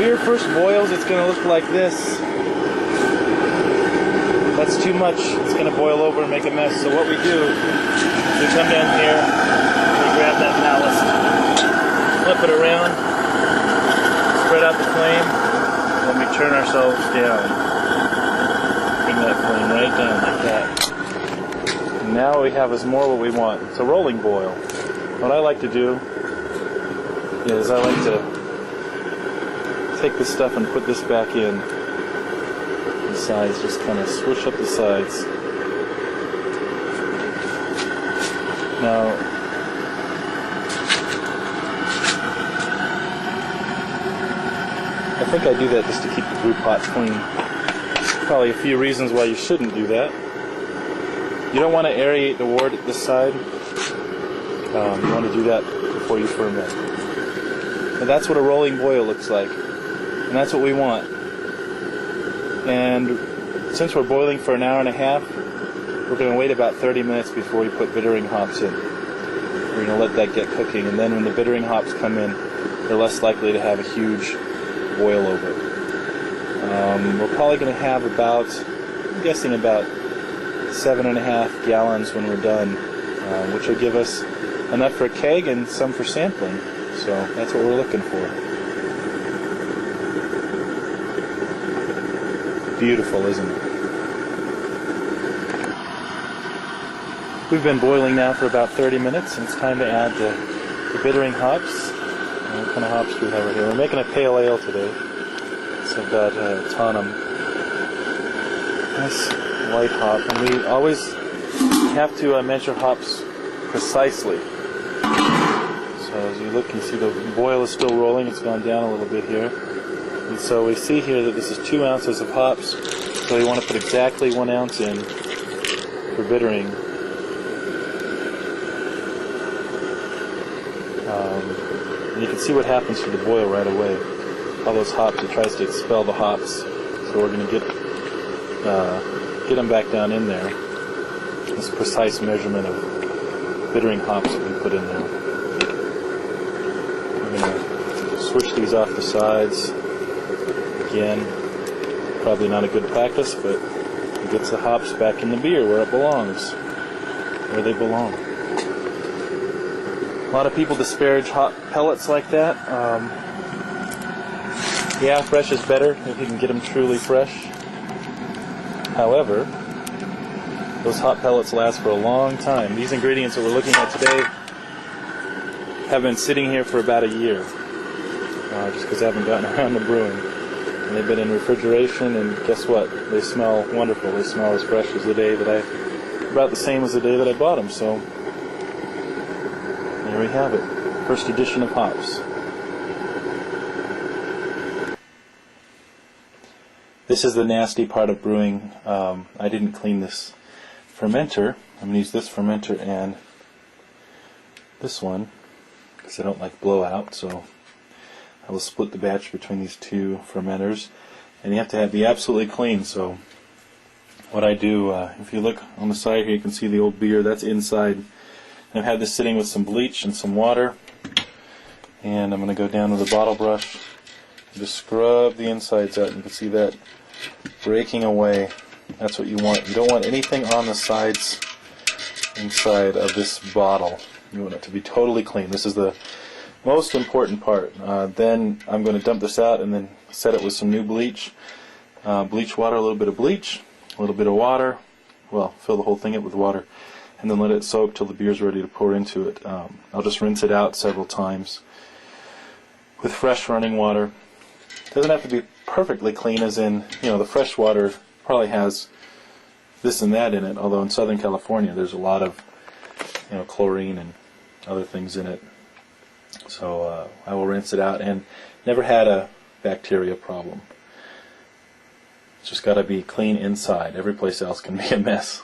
beer first boils, it's going to look like this. That's too much. It's going to boil over and make a mess. So what we do is we come down here, we grab that ballast, flip it around, spread out the flame, and then we turn ourselves down. Bring that flame right down like that. And now what we have is more what we want. It's a rolling boil. What I like to do is I like to take this stuff and put this back in. The sides, just kind of swoosh up the sides. Now, I think I do that just to keep the brew pot clean. Probably a few reasons why you shouldn't do that. You don't want to aerate the wort at this side. You want to do that before you ferment. And that's what a rolling boil looks like. And that's what we want. And since we're boiling for an hour and a half, we're going to wait about 30 minutes before we put bittering hops in. We're going to let that get cooking, and then when the bittering hops come in, they're less likely to have a huge boil over. We're probably going to have about, I'm guessing about 7.5 gallons when we're done, which will give us enough for a keg and some for sampling. So that's what we're looking for. Beautiful, isn't it? We've been boiling now for about 30 minutes, and it's time to add the bittering hops. What kind of hops do we have right here? We're making a pale ale today. So I've got Tannum. Nice white hop. And we always have to measure hops precisely. So as you look, you see the boil is still rolling. It's gone down a little bit here. And so we see here that this is 2 ounces of hops, so you want to put exactly 1 ounce in for bittering. And you can see what happens to the boil right away. All those hops, it tries to expel the hops, so we're going to get them back down in there. This precise measurement of bittering hops that we put in there. We're going to switch these off the sides. Again, probably not a good practice, but it gets the hops back in the beer where it belongs, where they belong. A lot of people disparage hop pellets like that. Yeah, fresh is better if you can get them truly fresh. However, those hop pellets last for a long time. These ingredients that we're looking at today have been sitting here for about a year, just because I haven't gotten around to brewing. And they've been in refrigeration, and guess what? They smell wonderful. They smell as fresh as the day that about the same as the day that I bought them. So there we have it. First edition of hops. This is the nasty part of brewing. I didn't clean this fermenter. I'm going to use this fermenter and this one because I don't like blowout, so I will split the batch between these two fermenters, and you have to be absolutely clean. So what I do, if you look on the side here, you can see the old beer that's inside. And I've had this sitting with some bleach and some water, and I'm going to go down with a bottle brush and just scrub the insides out. You can see that breaking away. That's what you want. You don't want anything on the sides inside of this bottle. You want it to be totally clean. This is the most important part. Then I'm going to dump this out and then set it with some new bleach. Bleach water, a little bit of bleach, a little bit of water. Well, fill the whole thing up with water, and then let it soak till the beer's ready to pour into it. I'll just rinse it out several times with fresh running water. It doesn't have to be perfectly clean, as in, the fresh water probably has this and that in it, although in Southern California there's a lot of chlorine and other things in it. So I will rinse it out, and never had a bacteria problem. It's just got to be clean inside. Every place else can be a mess.